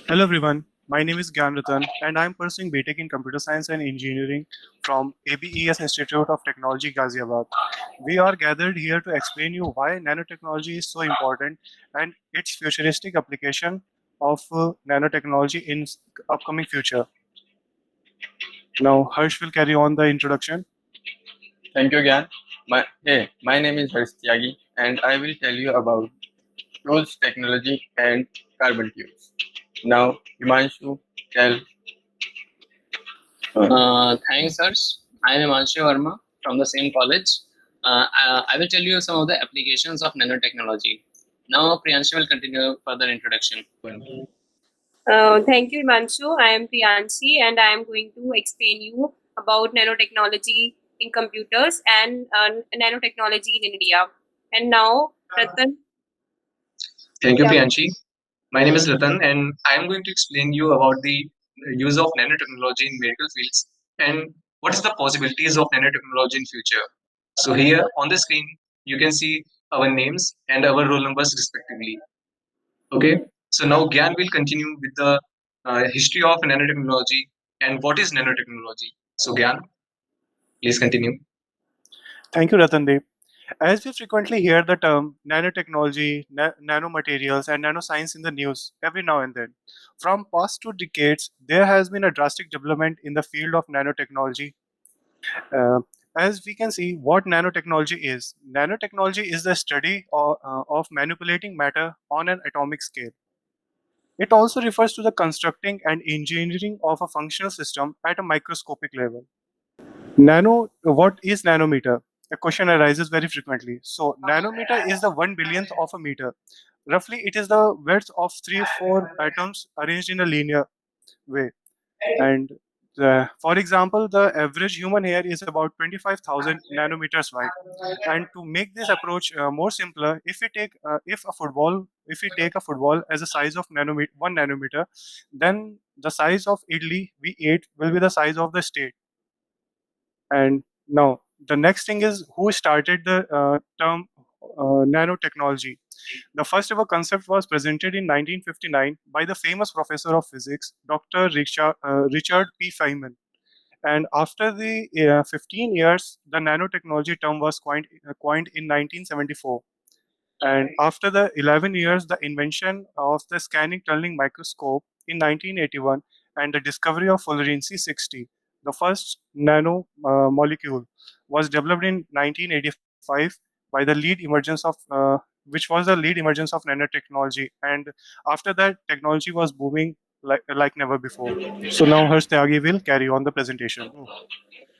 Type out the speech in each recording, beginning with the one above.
Hello everyone, my name is Gyan Ratan and I am pursuing BTech in Computer Science and Engineering from ABES Institute of Technology Ghaziabad. We are gathered here to explain you why nanotechnology is so important and its futuristic application of nanotechnology in upcoming future. Now Harsh will carry on the introduction. Thank you, Gyan. My name is Harsh Tyagi, and I will tell you about tools, technology, and carbon tubes. Now, Himanshu, tell. Thanks, Harsh. I am Himanshu Verma from the same college. I will tell you some of the applications of nanotechnology. Now, Priyanshu will continue further introduction. Thank you, Himanshu. I am Priyanshi and I am going to explain you about nanotechnology in computers and nanotechnology in India. And now, Ratan. Thank you, Yeah. Priyanshi. My name is Ratan, and I am going to explain you about the use of nanotechnology in medical fields and what is the possibilities of nanotechnology in future. So here on the screen, you can see our names and our roll numbers respectively. Okay. So now Gyan will continue with the history of nanotechnology and what is nanotechnology. So Gyan, please continue. Thank you Ratan Dev. As we frequently hear the term nanotechnology, nanomaterials, and nanoscience in the news every now and then, from past 2 decades, there has been a drastic development in the field of nanotechnology. Uh, as we can see, what nanotechnology is. Nanotechnology is the study of manipulating matter on an atomic scale. It also refers to the constructing and engineering of a functional system at a microscopic level. What is nanometer? A question arises very frequently. So, nanometer is the 1 billionth of a meter. Roughly, it is the width of 3 or 4 atoms arranged in a linear way. And for example, the average human hair is about 25,000 nanometers wide. And to make this approach more simpler, if we take a football as a size of 1 nanometer, then the size of Italy we ate will be the size of the state. And now the next thing is who started the term nanotechnology. The first ever concept was presented in 1959 by the famous professor of physics, Dr. Richard P. Feynman. And after the 15 years, the nanotechnology term was coined in 1974. And after the 11 years, the invention of the scanning tunneling microscope in 1981 and the discovery of fullerenes 60, the first nano molecule, was developed in 1985 by the lead emergence of which was the lead emergence of nanotechnology. And after that, technology was booming like never before. So now Harsh Tyagi will carry on the presentation.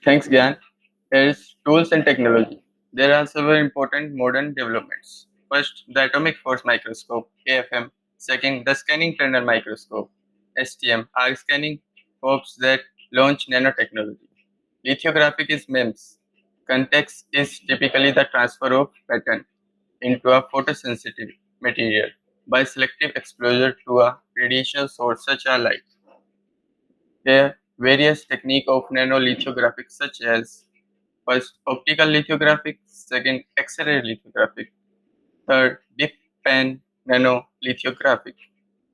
Thanks, Gyan. Here's tools and technology. There are several important modern developments. First, the atomic force microscope (AFM). Second, the scanning tunnel microscope (STM) are scanning probes that launch nanotechnology. Lithographic is MEMS. Context is typically the transfer of pattern into a photosensitive material by selective exposure to a radiation source such as light. There are various techniques of nanolithography such as first optical lithographic, second X-ray lithographic, third dip pen nanolithographic,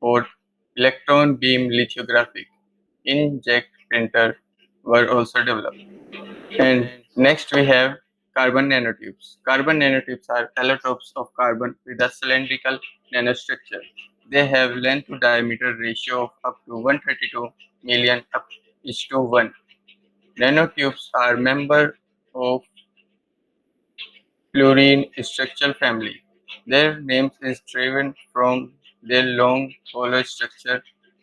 fourth electron beam lithographic. Inkjet printer were also developed. And next we have carbon nanotubes. Carbon nanotubes are allotropes of carbon with a cylindrical nanostructure. They have length to diameter ratio of up to 132 million up is to 1. Nanotubes are member of fluorine structural family. Their name is driven from their long hollow structure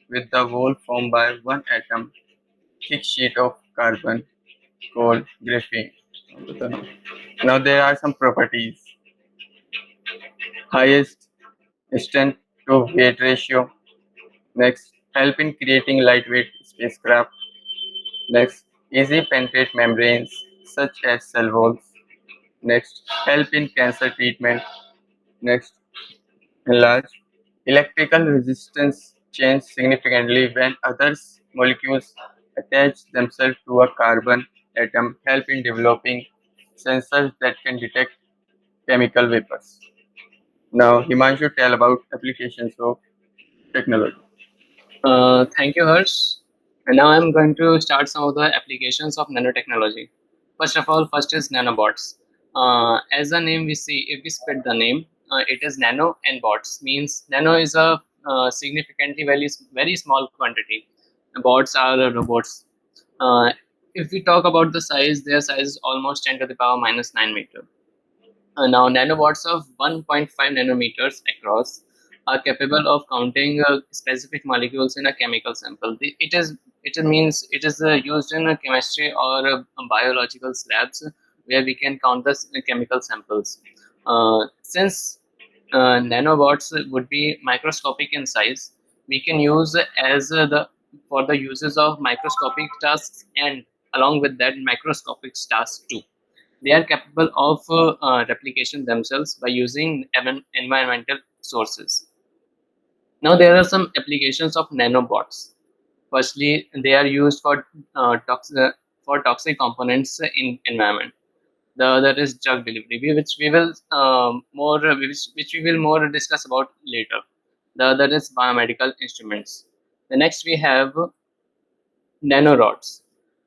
with the wall formed by one atom thick sheet of carbon called graphene. Now there are some properties. Highest strength to weight ratio. Next, help in creating lightweight spacecraft. Next, easy penetrate membranes such as cell walls. Next, help in cancer treatment. Next, enlarge electrical resistance change significantly when other molecules attach themselves to a carbon atom. Help in developing sensors that can detect chemical vapors. Now, Himanshu tell about applications of technology. Thank you, Harsh. And now I'm going to start some of the applications of nanotechnology. First of all, first is nanobots. As the name we see, if we split the name, it is nano and bots. Means nano is a significantly very small quantity. Bots are robots. Uh, if we talk about the size, their size is almost 10 to the power minus 9 meter. Now, nanobots of 1.5 nanometers across are capable of counting specific molecules in a chemical sample. It means it is used in chemistry or biological labs where we can count the chemical samples. Since nanobots would be microscopic in size, we can use as the for the uses of microscopic tasks and along with that macroscopic tasks too. They are capable of replication themselves by using environmental sources. Now there are some applications of nanobots. Firstly, they are used for toxic components in environment. The other is drug delivery, which we will which we will more discuss about later. The other is biomedical instruments. The next we have nanorods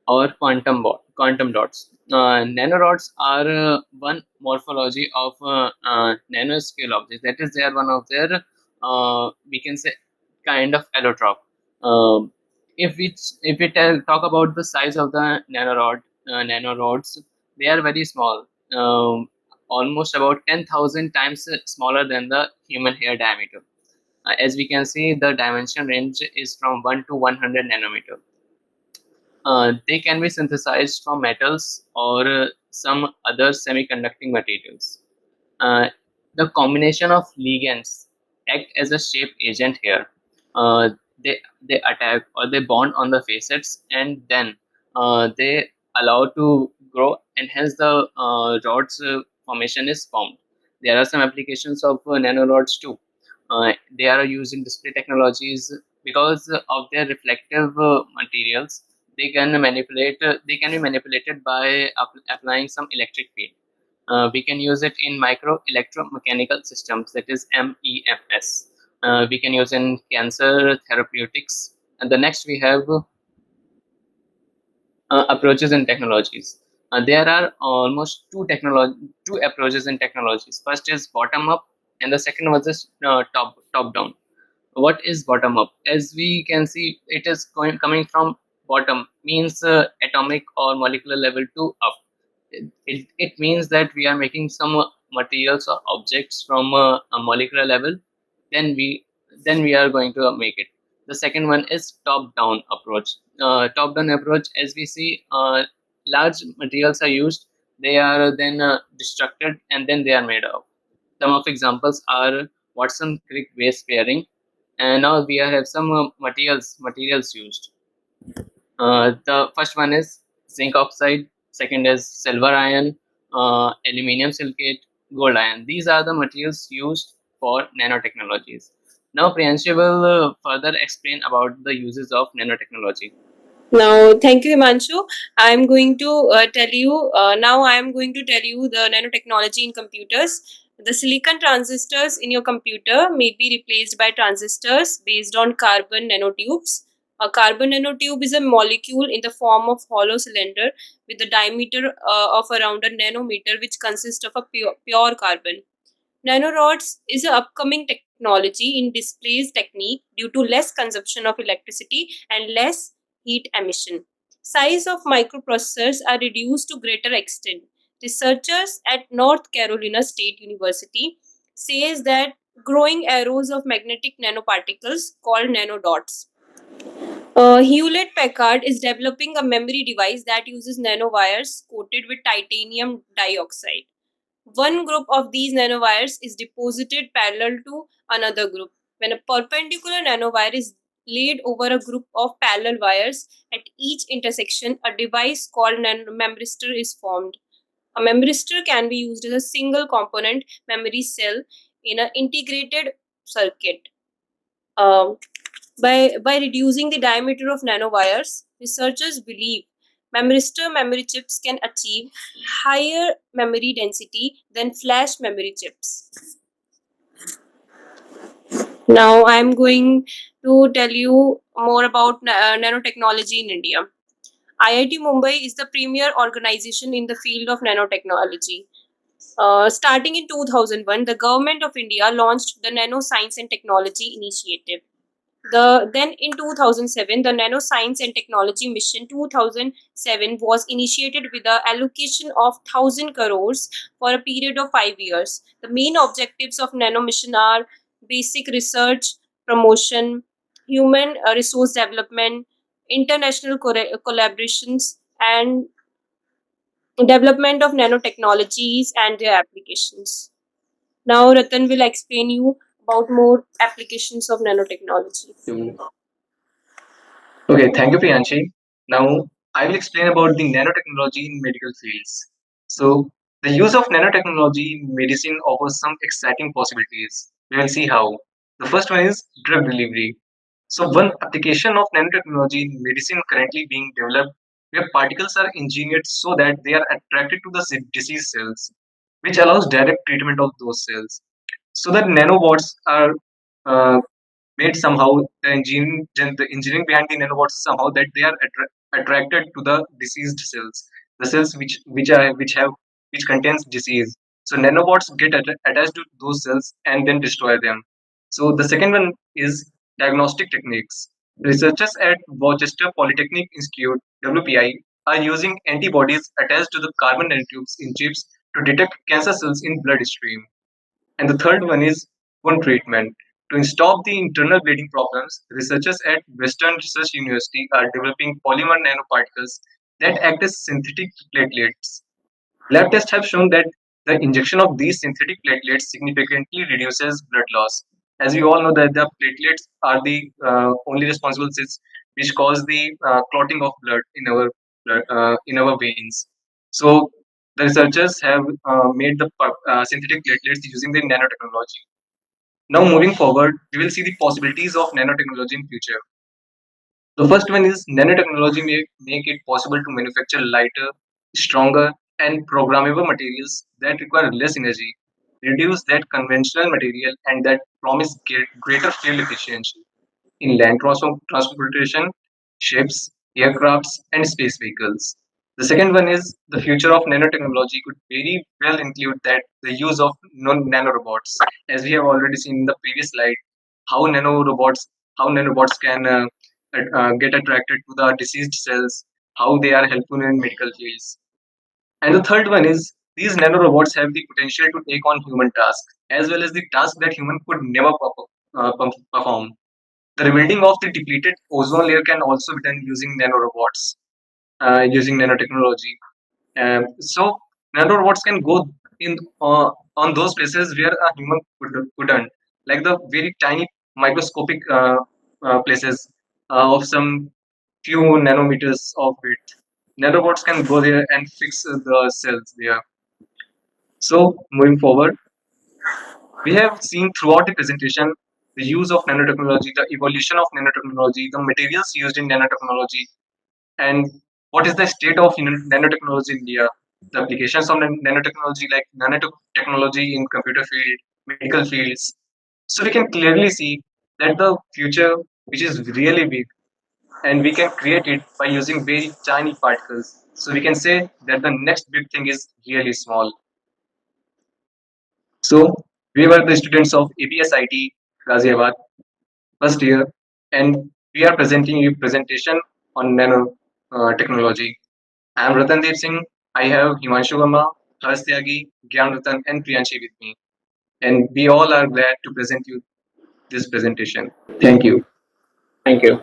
or quantum dots. Nanorods are one morphology of nanoscale objects. That is, they are one of their we can say kind of allotrope. Um, if we talk about the size of the nanorods, they are very small, almost about 10,000 times smaller than the human hair diameter. As we can see, the dimension range is from 1 to 100 nanometer. They can be synthesized from metals or some other semiconducting materials. Uh, the combination of ligands act as a shape agent here. Uh, they attack or they bond on the facets and then they allow to grow and hence the rods formation is formed. There are some applications of nanorods too. They are using display technologies because of their reflective materials. They can be manipulated by applying some electric field. We can use it in micro electromechanical systems, that is MEMS. We can use in cancer therapeutics. And the next we have approaches and technologies. There are almost two approaches in technologies. First is bottom up, and the second one is top down. What is bottom up? As we can see, it is coming from bottom, means atomic or molecular level to up. It means that we are making some materials or objects from a molecular level, then we are going to make it. The second one is top down approach. Top down approach, as we see, large materials are used, they are then destructed and then they are made up. Some of examples are Watson Crick base pairing, and now we have some materials used. The first one is zinc oxide, second is silver ion, aluminium silicate, gold ion. These are the materials used for nanotechnologies. Now, Priyanshu will further explain about the uses of nanotechnology. Now, thank you, Himanshu. I'm going to tell you now. I am going to tell you the nanotechnology in computers. The silicon transistors in your computer may be replaced by transistors based on carbon nanotubes. A carbon nanotube is a molecule in the form of hollow cylinder with a diameter of around a nanometer, which consists of a pure carbon. Nanorods is an upcoming technology in displays technique due to less consumption of electricity and less heat emission. Size of microprocessors are reduced to greater extent. Researchers at North Carolina State University says that growing arrows of magnetic nanoparticles called nanodots. Hewlett Packard is developing a memory device that uses nanowires coated with titanium dioxide. One group of these nanowires is deposited parallel to another group. When a perpendicular nanowire is laid over a group of parallel wires at each intersection, a device called memristor is formed. A memristor can be used as a single component memory cell in an integrated circuit. Um, by reducing the diameter of nanowires, researchers believe memristor memory chips can achieve higher memory density than flash memory chips. Now I'm going to tell you more about nanotechnology in India. IIT Mumbai is the premier organization in the field of nanotechnology. Starting in 2001, the Government of India launched the Nano Science and Technology Initiative. Then in 2007, the Nano Science and Technology Mission 2007 was initiated with the allocation of 1,000 crores for a period of 5 years. The main objectives of Nano Mission are basic research, promotion, human resource development, international collaborations, and development of nanotechnologies and their applications. Now, Ratan will explain you about more applications of nanotechnology. Okay, thank you, Priyanshi. Now, I will explain about the nanotechnology in medical fields. So, the use of nanotechnology in medicine offers some exciting possibilities. We will see how. The first one is drug delivery. So, one application of nanotechnology in medicine currently being developed where particles are engineered so that they are attracted to the disease cells, which allows direct treatment of those cells. So that nanobots are uh, made somehow the engineering behind the nanobots somehow that they are attracted to the diseased cells, the cells which contains disease. So nanobots get attached to those cells and then destroy them. So the second one is diagnostic techniques. Researchers at Worcester Polytechnic Institute WPI are using antibodies attached to the carbon nanotubes in chips to detect cancer cells in bloodstream. And the third one is wound treatment. To stop the internal bleeding problems, researchers at Western Research University are developing polymer nanoparticles that act as synthetic platelets. Lab tests have shown that the injection of these synthetic platelets significantly reduces blood loss. As we all know that the platelets are the only responsible cells which cause the clotting of blood in our veins. So the researchers have made the synthetic platelets using the nanotechnology. Now moving forward, we will see the possibilities of nanotechnology in future. The first one is nanotechnology make it possible to manufacture lighter, stronger, and programmable materials that require less energy, reduce that conventional material, and that promise greater fuel efficiency in land transportation, ships, aircrafts, and space vehicles. The second one is the future of nanotechnology could very well include that the use of nanorobots, as we have already seen in the previous slide, how nanorobots can get attracted to the diseased cells, how they are helpful in medical fields. And the third one is these nanorobots have the potential to take on human tasks as well as the tasks that human could never perform. The rebuilding of the depleted ozone layer can also be done using nanorobots, using nanotechnology. So nanorobots can go in on those places where a human couldn't, like the very tiny microscopic places of some few nanometers of width. Nanobots can go there and fix the cells there. So moving forward, we have seen throughout the presentation the use of nanotechnology, the evolution of nanotechnology, the materials used in nanotechnology, and what is the state of nanotechnology in India, the applications of nanotechnology like nanotechnology in computer field, medical fields. So we can clearly see that the future, which is really big, and we can create it by using very tiny particles. So we can say that the next big thing is really small. So we were the students of APSIT Ghaziabad first year, and we are presenting you presentation on nano technology. I am Ratandeep Singh. I have Himanshu Verma, Harsh Tyagi, Gyan Ratan, and Priyanshi with me. And we all are glad to present you this presentation. Thank you. Thank you.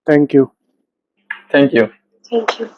Thank you. Thank you. Thank you.